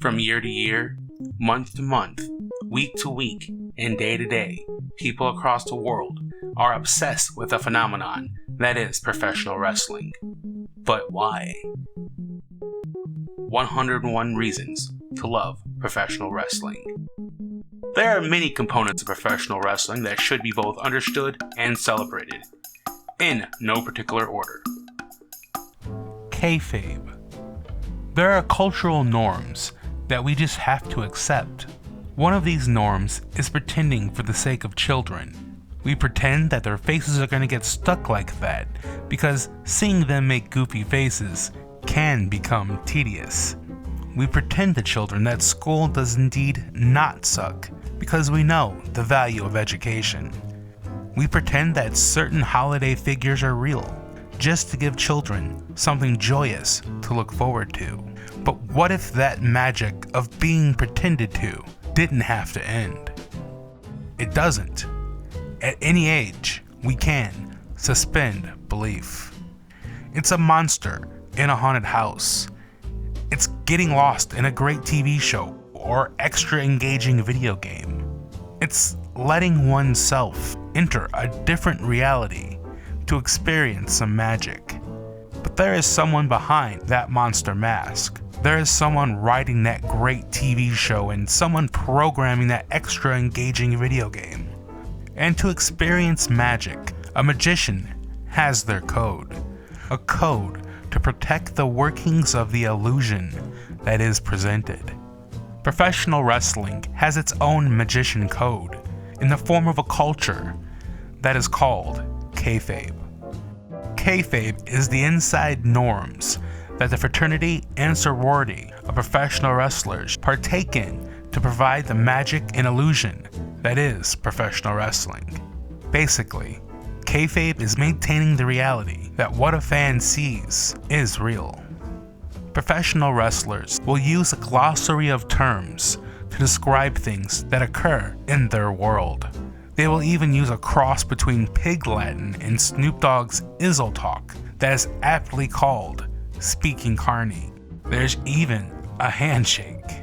From year to year, month to month, week to week, and day to day, people across the world are obsessed with a phenomenon that is professional wrestling. But why? 101 reasons to love professional wrestling. There are many components of professional wrestling that should be both understood and celebrated, in no particular order. Kayfabe. There are cultural norms that we just have to accept. One of these norms is pretending for the sake of children. We pretend that their faces are going to get stuck like that because seeing them make goofy faces can become tedious. We pretend to children that school does indeed not suck because we know the value of education. We pretend that certain holiday figures are real just to give children something joyous to look forward to. But what if that magic of being pretended to didn't have to end? It doesn't. At any age, we can suspend belief. It's a monster in a haunted house. It's getting lost in a great TV show or extra engaging video game. It's letting oneself enter a different reality to experience some magic. But there is someone behind that monster mask. There is someone writing that great TV show and someone programming that extra engaging video game. And to experience magic, a magician has their code. A code to protect the workings of the illusion that is presented. Professional wrestling has its own magician code in the form of a culture that is called Kayfabe. Kayfabe is the inside norms that the fraternity and sorority of professional wrestlers partake in to provide the magic and illusion that is professional wrestling. Basically, Kayfabe is maintaining the reality that what a fan sees is real. Professional wrestlers will use a glossary of terms to describe things that occur in their world. They will even use a cross between Pig Latin and Snoop Dogg's Izzle Talk that is aptly called Speaking Carney. There's even a handshake.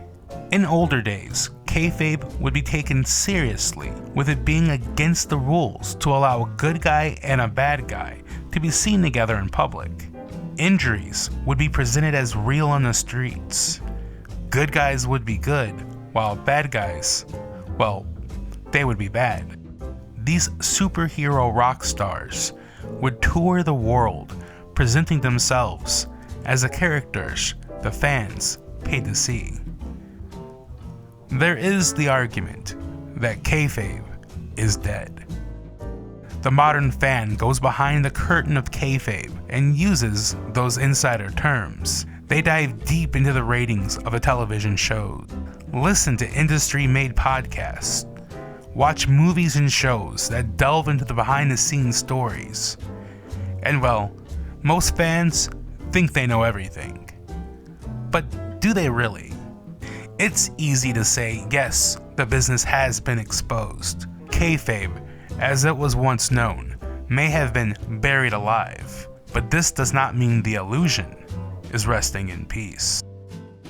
In older days, Kayfabe would be taken seriously, with it being against the rules to allow a good guy and a bad guy to be seen together in public. Injuries would be presented as real on the streets. Good guys would be good, while bad guys, well, they would be bad. These superhero rock stars would tour the world, presenting themselves as the characters the fans paid to see. There is the argument that Kayfabe is dead. The modern fan goes behind the curtain of Kayfabe and uses those insider terms. They dive deep into the ratings of a television show, listen to industry-made podcasts, watch movies and shows that delve into the behind-the-scenes stories. And well, most fans think they know everything. But do they really? It's easy to say, yes, the business has been exposed. Kayfabe, as it was once known, may have been buried alive, but this does not mean the illusion is resting in peace.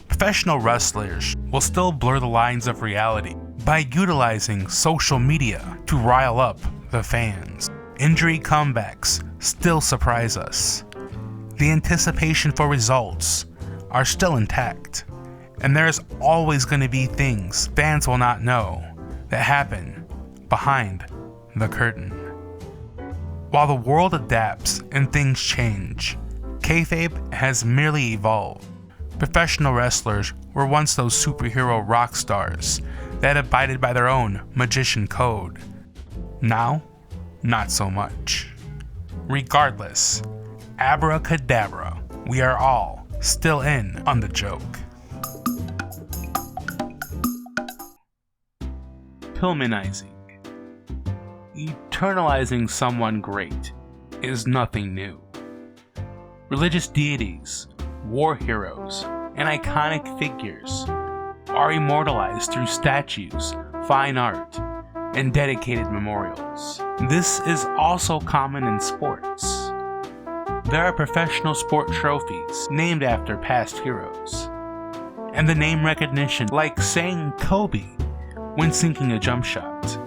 Professional wrestlers will still blur the lines of reality by utilizing social media to rile up the fans. Injury comebacks still surprise us. The anticipation for results are still intact. And there's always going to be things fans will not know that happen behind the curtain. While the world adapts and things change, Kayfabe has merely evolved. Professional wrestlers were once those superhero rock stars that abided by their own magician code. Now, not so much. Regardless, abracadabra, we are all still in on the joke. Pillmanizing. Eternalizing someone great is nothing new. Religious deities, war heroes, and iconic figures are immortalized through statues, fine art, and dedicated memorials. This is also common in sports. There are professional sport trophies named after past heroes. and the name recognition, like saying Kobe when sinking a jump shot.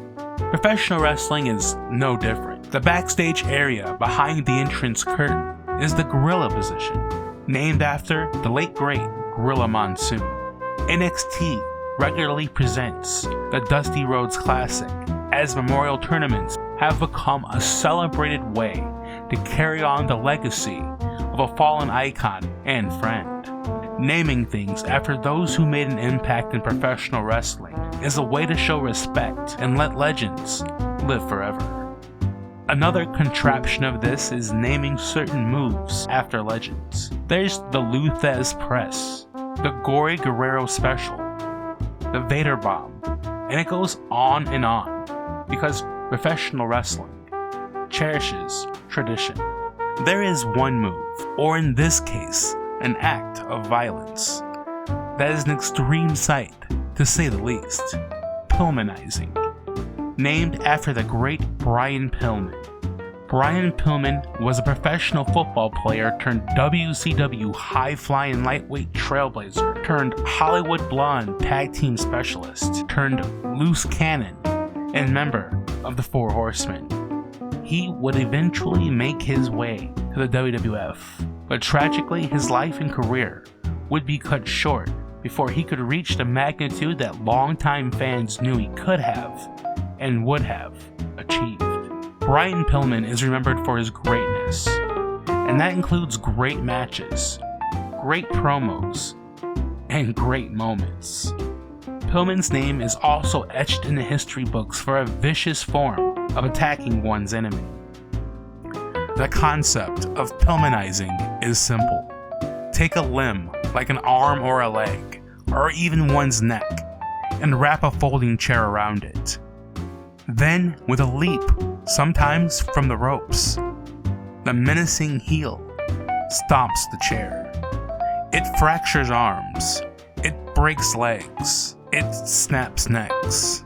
Professional wrestling is no different. The backstage area behind the entrance curtain is the gorilla position, named after the late great Gorilla Monsoon. NXT regularly presents the Dusty Rhodes Classic, as memorial tournaments have become a celebrated way to carry on the legacy of a fallen icon and friend. Naming things after those who made an impact in professional wrestling is a way to show respect and let legends live forever. Another contraption of this is naming certain moves after legends. There's the Luthez Press, the Gory Guerrero Special, the Vader Bomb, and it goes on, because professional wrestling cherishes tradition. There is one move, or in this case, an act of violence, that is an extreme sight, to say the least. Pillmanizing, named after the great Brian Pillman. Brian Pillman was a professional football player turned WCW high-flying lightweight trailblazer, turned Hollywood Blonde tag team specialist, turned loose cannon, and member of the Four Horsemen. He would eventually make his way to the WWF, but tragically his life and career would be cut short before he could reach the magnitude that longtime fans knew he could have and would have achieved. Brian Pillman is remembered for his greatness, and that includes great matches, great promos, and great moments. Pillman's name is also etched in the history books for a vicious form of attacking one's enemy. The concept of Pillmanizing is simple. Take a limb, like an arm or a leg, or even one's neck, and wrap a folding chair around it. Then, with a leap, sometimes from the ropes, the menacing heel stomps the chair. It fractures arms, it breaks legs, it snaps necks.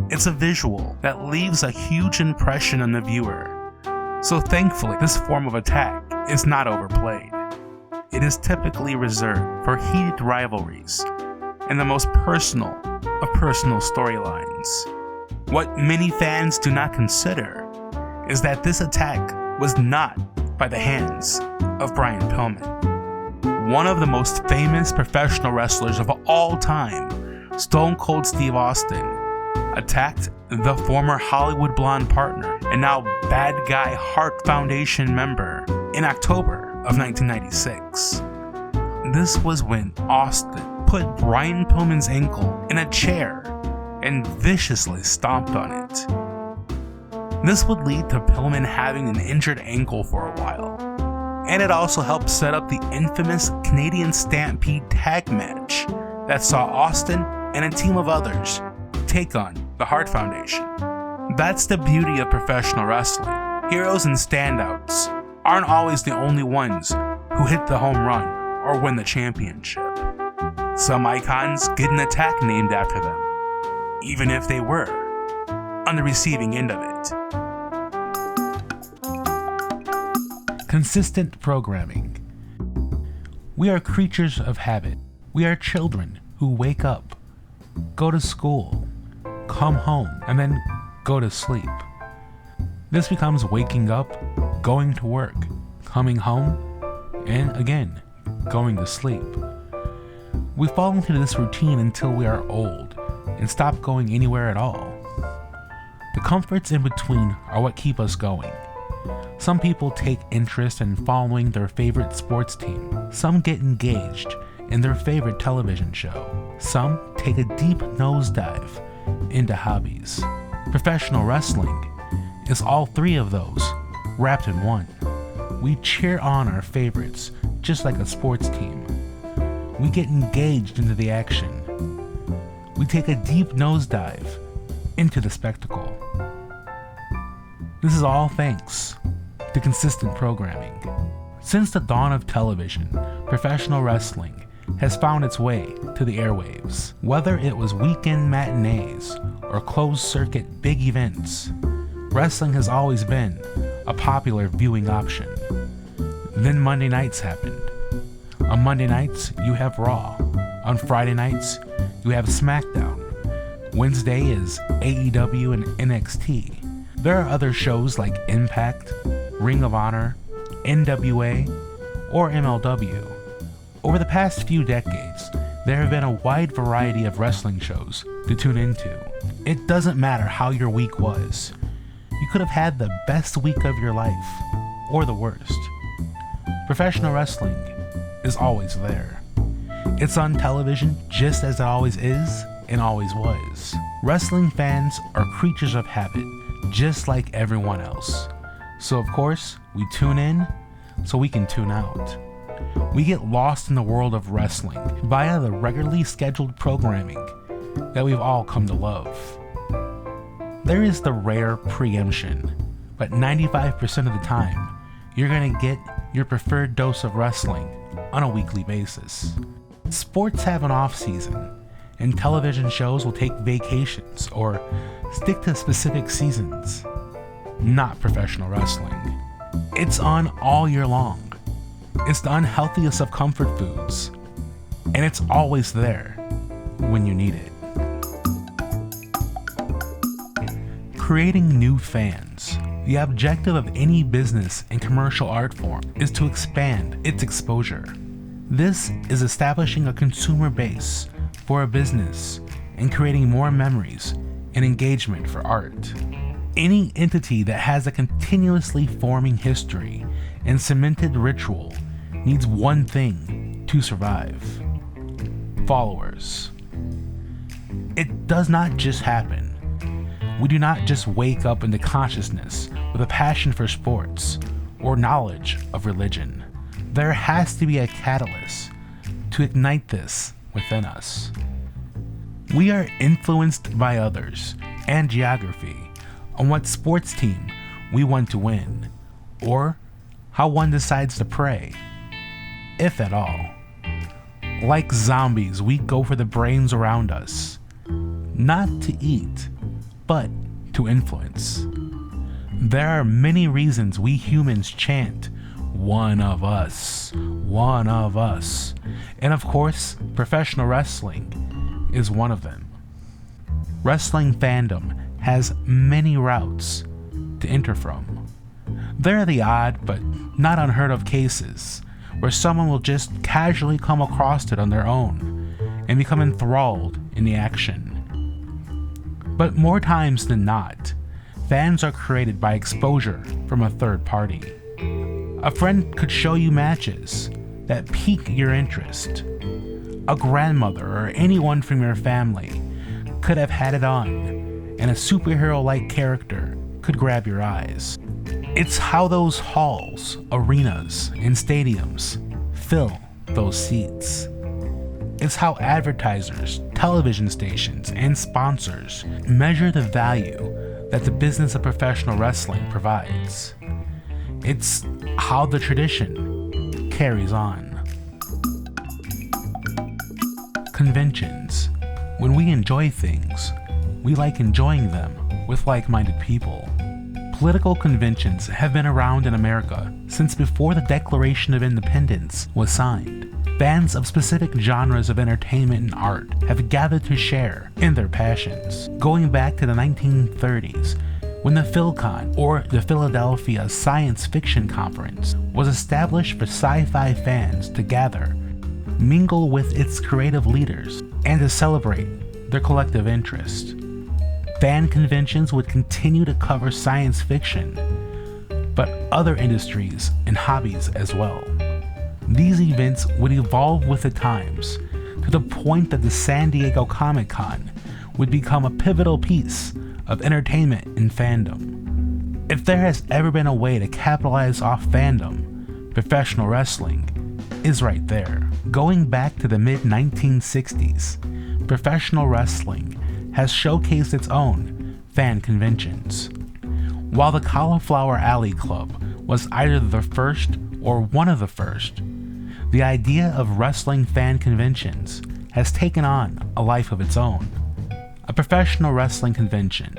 It's a visual that leaves a huge impression on the viewer. So thankfully, this form of attack is not overplayed. It is typically reserved for heated rivalries and the most personal of personal storylines. What many fans do not consider is that this attack was not by the hands of Brian Pillman. One of the most famous professional wrestlers of all time, Stone Cold Steve Austin, attacked the former Hollywood Blonde partner and now bad guy Hart Foundation member in October of 1996. This was when Austin put Brian Pillman's ankle in a chair and viciously stomped on it. This would lead to Pillman having an injured ankle for a while, and it also helped set up the infamous Canadian Stampede tag match that saw Austin and a team of others take on the Hart Foundation. That's the beauty of professional wrestling. Heroes and standouts aren't always the only ones who hit the home run or win the championship. Some icons get an attack named after them, even if they were on the receiving end of it. Consistent programming. We are creatures of habit. We are children who wake up, go to school, come home, and then go to sleep. This becomes waking up, going to work, coming home, and again, going to sleep. We fall into this routine until we are old and stop going anywhere at all. The comforts in between are what keep us going. Some people take interest in following their favorite sports team. Some get engaged in their favorite television show. Some take a deep nosedive into hobbies. Professional wrestling is all three of those wrapped in one. We cheer on our favorites just like a sports team. We get engaged into the action. We take a deep nosedive into the spectacle. This is all thanks to consistent programming. Since the dawn of television, professional wrestling has found its way to the airwaves. Whether it was weekend matinees or closed-circuit big events, wrestling has always been a popular viewing option. Then Monday nights happened. On Monday nights, you have Raw. On Friday nights, you have SmackDown. Wednesday is AEW and NXT. There are other shows like Impact, Ring of Honor, NWA, or MLW. Over the past few decades, there have been a wide variety of wrestling shows to tune into. It doesn't matter how your week was. You could have had the best week of your life, or the worst. Professional wrestling is always there. It's on television just as it always is and always was. Wrestling fans are creatures of habit, just like everyone else. So of course, we tune in so we can tune out. We get lost in the world of wrestling via the regularly scheduled programming that we've all come to love. There is the rare preemption, but 95% of the time, you're gonna get your preferred dose of wrestling on a weekly basis. Sports have an off season, and television shows will take vacations or stick to specific seasons. Not professional wrestling. It's on all year long. It's the unhealthiest of comfort foods, and it's always there when you need it. Creating new fans. The objective of any business and commercial art form is to expand its exposure. This is establishing a consumer base for a business and creating more memories and engagement for art. Any entity that has a continuously forming history and cemented ritual needs one thing to survive: followers. It does not just happen. We do not just wake up into consciousness with a passion for sports or knowledge of religion. There has to be a catalyst to ignite this within us. We are influenced by others and geography on what sports team we want to win, or how one decides to pray, if at all. Like zombies, we go for the brains around us, not to eat, but to influence. There are many reasons we humans chant, "One of us, one of us," and of course, professional wrestling is one of them. Wrestling fandom has many routes to enter from. There are the odd but not unheard of cases where someone will just casually come across it on their own and become enthralled in the action. But more times than not, fans are created by exposure from a third party. A friend could show you matches that pique your interest. A grandmother or anyone from your family could have had it on, and a superhero-like character could grab your eyes. It's how those halls, arenas, and stadiums fill those seats. It's how advertisers, television stations, and sponsors measure the value that the business of professional wrestling provides. It's how the tradition carries on. Conventions. When we enjoy things, we like enjoying them with like-minded people. Political conventions have been around in America since before the Declaration of Independence was signed. Fans of specific genres of entertainment and art have gathered to share in their passions, going back to the 1930s, when the PhilCon, or the Philadelphia Science Fiction Conference, was established for sci-fi fans to gather, mingle with its creative leaders, and to celebrate their collective interest. Fan conventions would continue to cover science fiction, but other industries and hobbies as well. These events would evolve with the times, to the point that the San Diego Comic-Con would become a pivotal piece of entertainment and fandom. If there has ever been a way to capitalize off fandom, professional wrestling is right there. Going back to the mid-1960s, professional wrestling has showcased its own fan conventions. While the Cauliflower Alley Club was either the first or one of the first, the idea of wrestling fan conventions has taken on a life of its own. A professional wrestling convention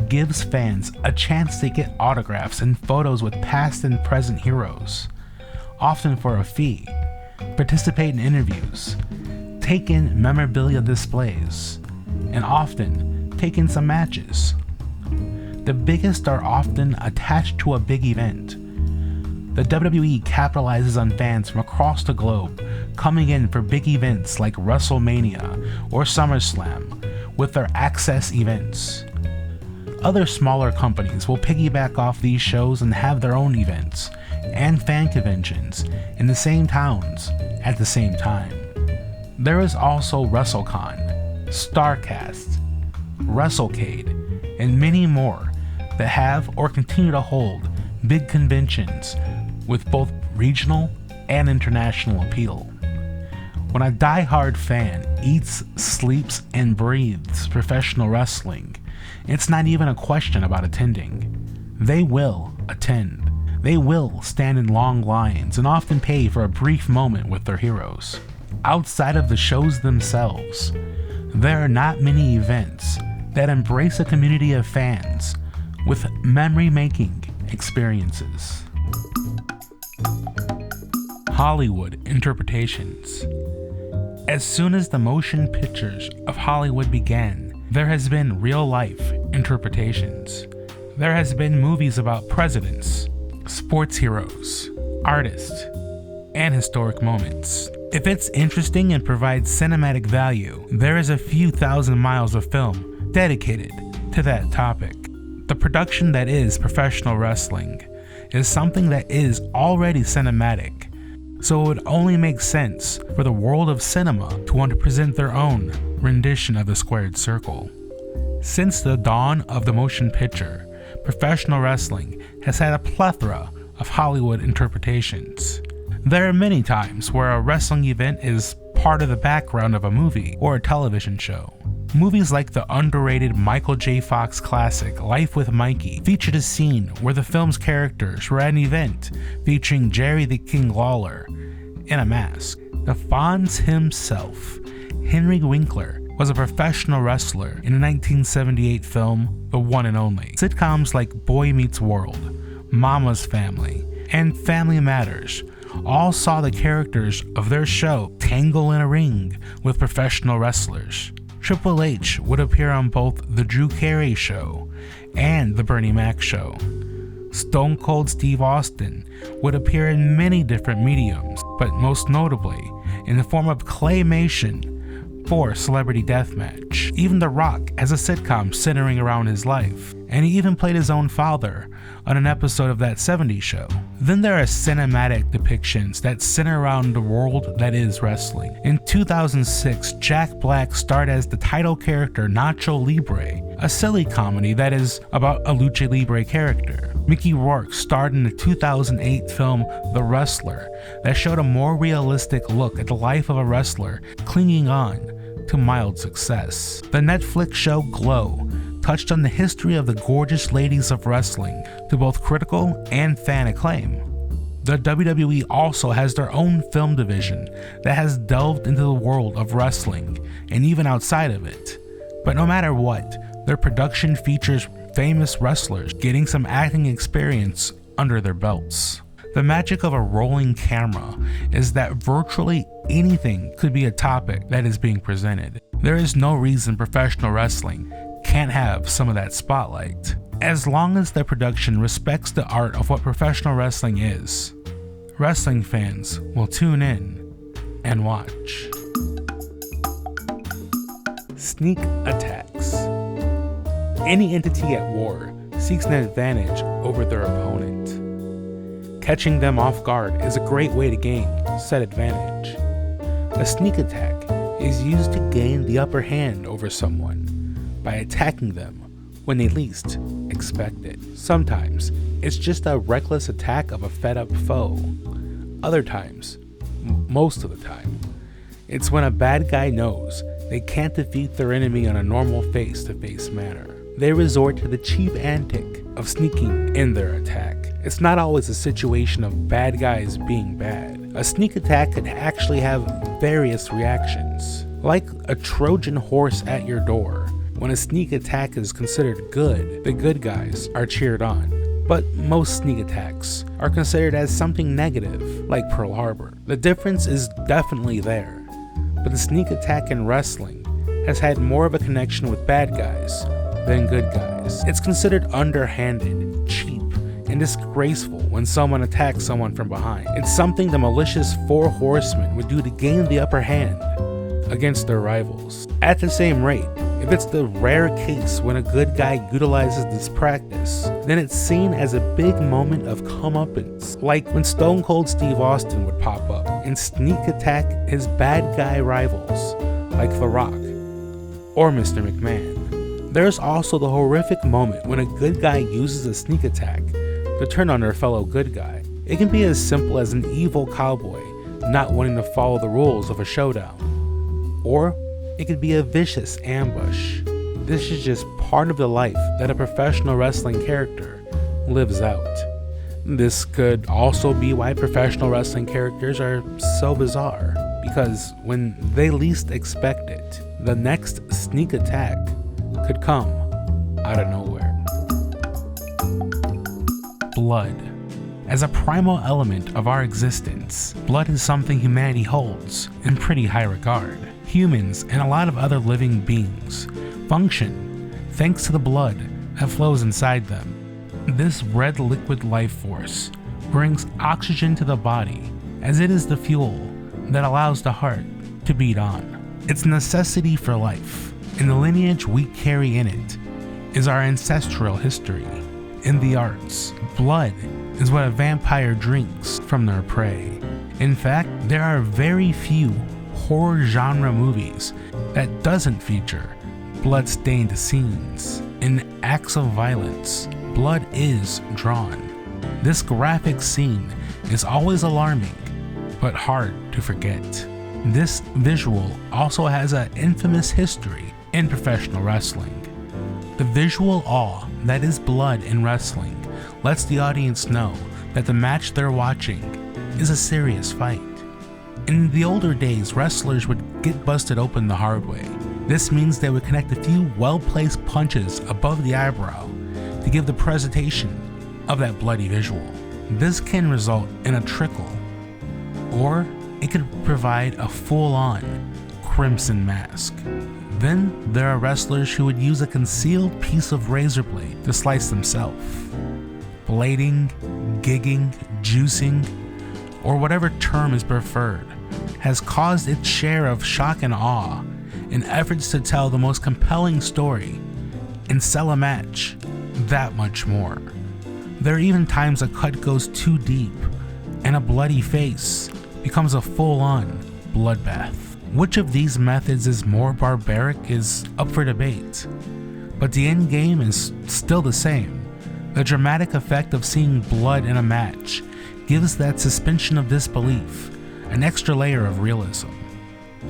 gives fans a chance to get autographs and photos with past and present heroes, often for a fee, participate in interviews, take in memorabilia displays, and often take in some matches. The biggest are often attached to a big event. The WWE capitalizes on fans from across the globe coming in for big events like WrestleMania or SummerSlam with their access events. Other smaller companies will piggyback off these shows and have their own events and fan conventions in the same towns at the same time. There is also WrestleCon, StarCast, WrestleCade, and many more that have or continue to hold big conventions with both regional and international appeal. When a die-hard fan eats, sleeps, and breathes professional wrestling, it's not even a question about attending. They will attend. They will stand in long lines and often pay for a brief moment with their heroes. Outside of the shows themselves, there are not many events that embrace a community of fans with memory-making experiences. Hollywood interpretations. As soon as the motion pictures of Hollywood began, there has been real-life interpretations. There has been movies about presidents, sports heroes, artists, and historic moments. If it's interesting and provides cinematic value, there is a few thousand miles of film dedicated to that topic. The production that is professional wrestling is something that is already cinematic, so it would only make sense for the world of cinema to want to present their own rendition of the squared circle. Since the dawn of the motion picture, professional wrestling has had a plethora of Hollywood interpretations. There are many times where a wrestling event is part of the background of a movie or a television show. Movies like the underrated Michael J. Fox classic Life with Mikey featured a scene where the film's characters were at an event featuring Jerry the King Lawler in a mask. The Fonz himself, Henry Winkler, was a professional wrestler in the 1978 film The One and Only. Sitcoms like Boy Meets World, Mama's Family, and Family Matters all saw the characters of their show tangle in a ring with professional wrestlers. Triple H would appear on both The Drew Carey Show and The Bernie Mac Show. Stone Cold Steve Austin would appear in many different mediums, but most notably in the form of claymation for Celebrity Deathmatch. Even The Rock has a sitcom centering around his life, and he even played his own father on an episode of That 70s Show. Then there are cinematic depictions that center around the world that is wrestling. In 2006, Jack Black starred as the title character Nacho Libre, a silly comedy that is about a lucha libre character. Mickey Rourke starred in the 2008 film The Wrestler that showed a more realistic look at the life of a wrestler clinging on to mild success. The Netflix show Glow touched on the history of the gorgeous ladies of wrestling to both critical and fan acclaim. The WWE also has their own film division that has delved into the world of wrestling and even outside of it. But no matter what, their production features famous wrestlers getting some acting experience under their belts. The magic of a rolling camera is that virtually anything could be a topic that is being presented. There is no reason professional wrestling can't have some of that spotlight, as long as the production respects the art of what professional wrestling is. Wrestling fans will tune in and watch. Sneak attacks. Any entity at war seeks an advantage over their opponent. Catching them off guard is a great way to gain said advantage. A sneak attack is used to gain the upper hand over someone by attacking them when they least expect it. Sometimes, it's just a reckless attack of a fed-up foe. Other times, most of the time, it's when a bad guy knows they can't defeat their enemy on a normal face-to-face manner. They resort to the cheap antic of sneaking in their attack. It's not always a situation of bad guys being bad. A sneak attack could actually have various reactions. Like a Trojan horse at your door. When a sneak attack is considered good, the good guys are cheered on. But most sneak attacks are considered as something negative, like Pearl Harbor. The difference is definitely there. but the sneak attack in wrestling has had more of a connection with bad guys than good guys. It's considered underhanded, cheap, and disgraceful when someone attacks someone from behind. It's something the malicious Four Horsemen would do to gain the upper hand against their rivals. At the same rate, if it's the rare case when a good guy utilizes this practice, then it's seen as a big moment of comeuppance, like when Stone Cold Steve Austin would pop up and sneak attack his bad guy rivals like The Rock or Mr. McMahon. There's also the horrific moment when a good guy uses a sneak attack to turn on their fellow good guy. It can be as simple as an evil cowboy not wanting to follow the rules of a showdown, or it could be a vicious ambush. This is just part of the life that a professional wrestling character lives out. This could also be why professional wrestling characters are so bizarre, because when they least expect it, the next sneak attack could come out of nowhere. Blood. As a primal element of our existence, blood is something humanity holds in pretty high regard. Humans and a lot of other living beings function thanks to the blood that flows inside them. This red liquid life force brings oxygen to the body, as it is the fuel that allows the heart to beat on. It's a necessity for life, and the lineage we carry in it is our ancestral history. In the arts, blood is what a vampire drinks from their prey. In fact, there are very few horror genre movies that doesn't feature blood-stained scenes. In acts of violence, blood is drawn. This graphic scene is always alarming, but hard to forget. This visual also has an infamous history in professional wrestling. The visual awe that is blood in wrestling lets the audience know that the match they're watching is a serious fight. In the older days, wrestlers would get busted open the hard way. This means they would connect a few well-placed punches above the eyebrow to give the presentation of that bloody visual. This can result in a trickle, or it could provide a full-on crimson mask. Then there are wrestlers who would use a concealed piece of razor blade to slice themselves. Blading, gigging, juicing, or whatever term is preferred, has caused its share of shock and awe in efforts to tell the most compelling story and sell a match that much more. There are even times a cut goes too deep and a bloody face becomes a full-on bloodbath. Which of these methods is more barbaric is up for debate, but the end game is still the same. The dramatic effect of seeing blood in a match gives that suspension of disbelief an extra layer of realism.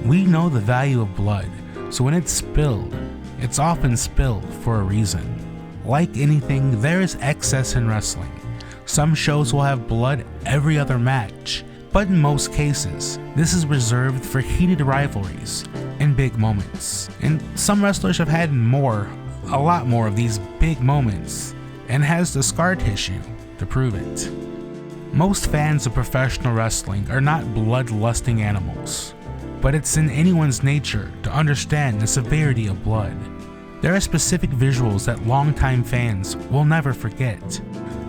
We know the value of blood, so when it's spilled, it's often spilled for a reason. Like anything, there is excess in wrestling. Some shows will have blood every other match, but in most cases, this is reserved for heated rivalries and big moments. And some wrestlers have had a lot more of these big moments, and has the scar tissue to prove it. Most fans of professional wrestling are not bloodlusting animals, but it's in anyone's nature to understand the severity of blood. There are specific visuals that longtime fans will never forget.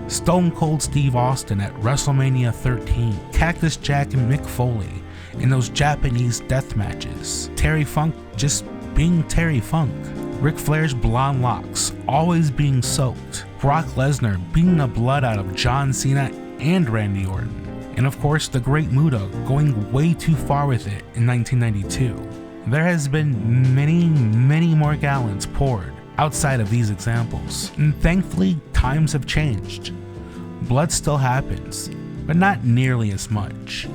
Stone Cold Steve Austin at WrestleMania 13, Cactus Jack and Mick Foley in those Japanese death matches, Terry Funk just being Terry Funk, Ric Flair's blonde locks always being soaked, Brock Lesnar beating the blood out of John Cena and Randy Orton, and of course the Great Muta going way too far with it in 1992. There has been many more gallons poured outside of these examples, and thankfully times have changed. Blood still happens, but not nearly as much.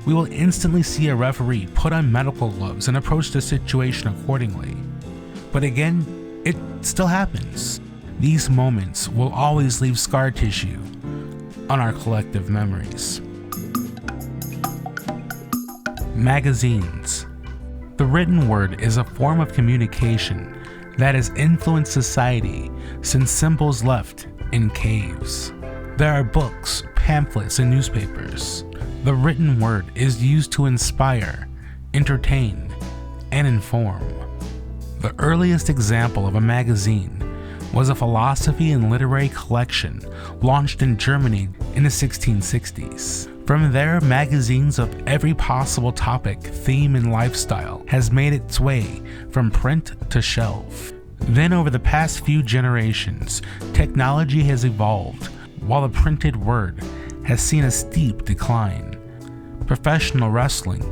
We will instantly see a referee put on medical gloves and approach the situation accordingly. But again, it still happens. These moments will always leave scar tissue on our collective memories. Magazines. The written word is a form of communication that has influenced society since symbols left in caves. There are books, pamphlets, and newspapers. The written word is used to inspire entertain, and inform. The earliest example of a magazine was a philosophy and literary collection launched in Germany in the 1660s. From there, magazines of every possible topic, theme, and lifestyle has made its way from print to shelf. Then over the past few generations, technology has evolved, while the printed word has seen a steep decline. Professional wrestling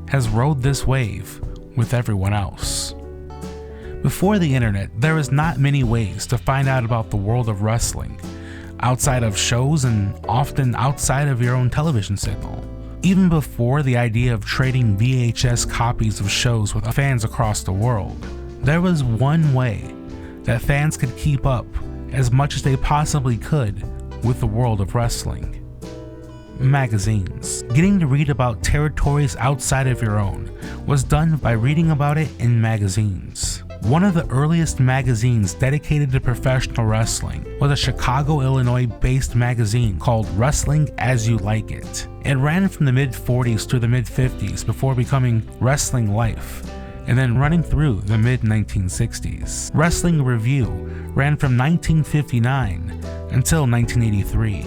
has rode this wave with everyone else. Before the internet, there was not many ways to find out about the world of wrestling, outside of shows and often outside of your own television signal. Even before the idea of trading VHS copies of shows with fans across the world, there was one way that fans could keep up as much as they possibly could with the world of wrestling. Magazines. Getting to read about territories outside of your own was done by reading about it in magazines. One of the earliest magazines dedicated to professional wrestling was a Chicago, Illinois-based magazine called Wrestling As You Like It. It ran from the mid-40s to the mid-50s before becoming Wrestling Life, and then running through the mid-1960s. Wrestling Review ran from 1959 until 1983.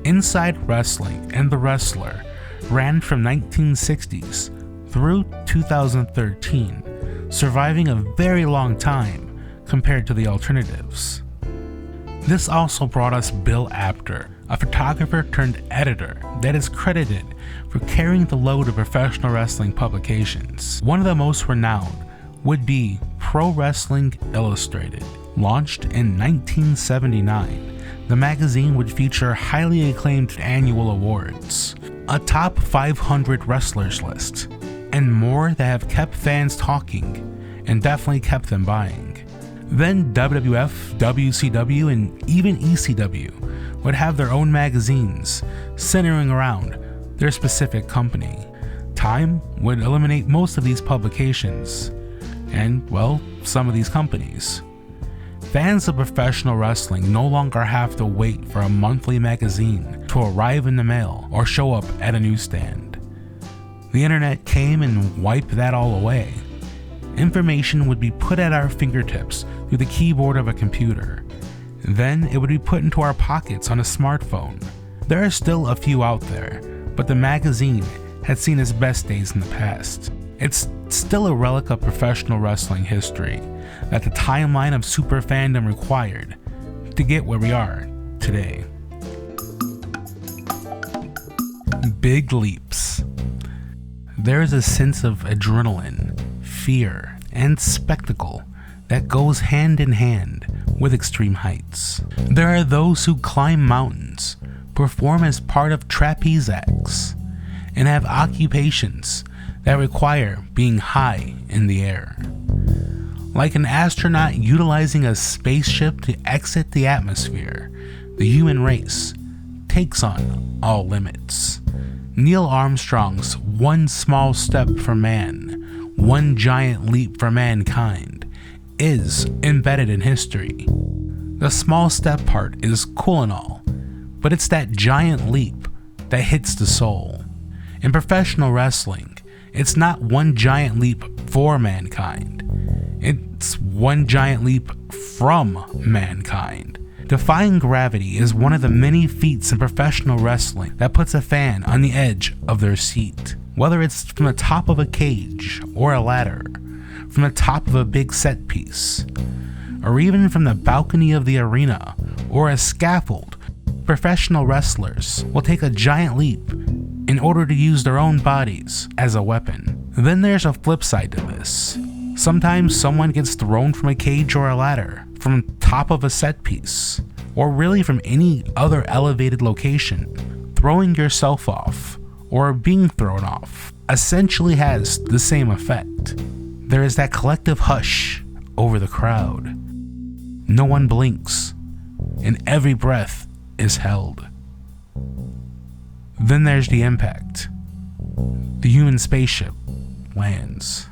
Inside Wrestling and The Wrestler ran from 1960s through 2013, surviving a very long time compared to the alternatives. This also brought us Bill Apter, a photographer turned editor that is credited for carrying the load of professional wrestling publications. One of the most renowned would be Pro Wrestling Illustrated. Launched in 1979, the magazine would feature highly acclaimed annual awards, a top 500 wrestlers list, and more that have kept fans talking and definitely kept them buying. Then WWF, WCW, and even ECW would have their own magazines centering around their specific company. Time would eliminate most of these publications, and, well, some of these companies. Fans of professional wrestling no longer have to wait for a monthly magazine to arrive in the mail or show up at a newsstand. The internet came and wiped that all away. Information would be put at our fingertips through the keyboard of a computer. Then it would be put into our pockets on a smartphone. There are still a few out there, but the magazine had seen its best days in the past. It's still a relic of professional wrestling history that the timeline of super fandom required to get where we are today. Big leaps. There is a sense of adrenaline, fear, and spectacle that goes hand in hand with extreme heights. There are those who climb mountains, perform as part of trapeze acts, and have occupations that require being high in the air. Like an astronaut utilizing a spaceship to exit the atmosphere, the human race takes on all limits. Neil Armstrong's "one small step for man, one giant leap for mankind" is embedded in history. The small step part is cool and all, but it's that giant leap that hits the soul. In professional wrestling, it's not one giant leap for mankind. It's one giant leap from mankind. Defying gravity is one of the many feats in professional wrestling that puts a fan on the edge of their seat. Whether it's from the top of a cage or a ladder, from the top of a big set piece, or even from the balcony of the arena or a scaffold, professional wrestlers will take a giant leap in order to use their own bodies as a weapon. Then there's a flip side to this. Sometimes someone gets thrown from a cage or a ladder, from top of a set piece, or really from any other elevated location. Throwing yourself off, or being thrown off, essentially has the same effect. There is that collective hush over the crowd. No one blinks, and every breath is held. Then there's the impact. The human spaceship lands.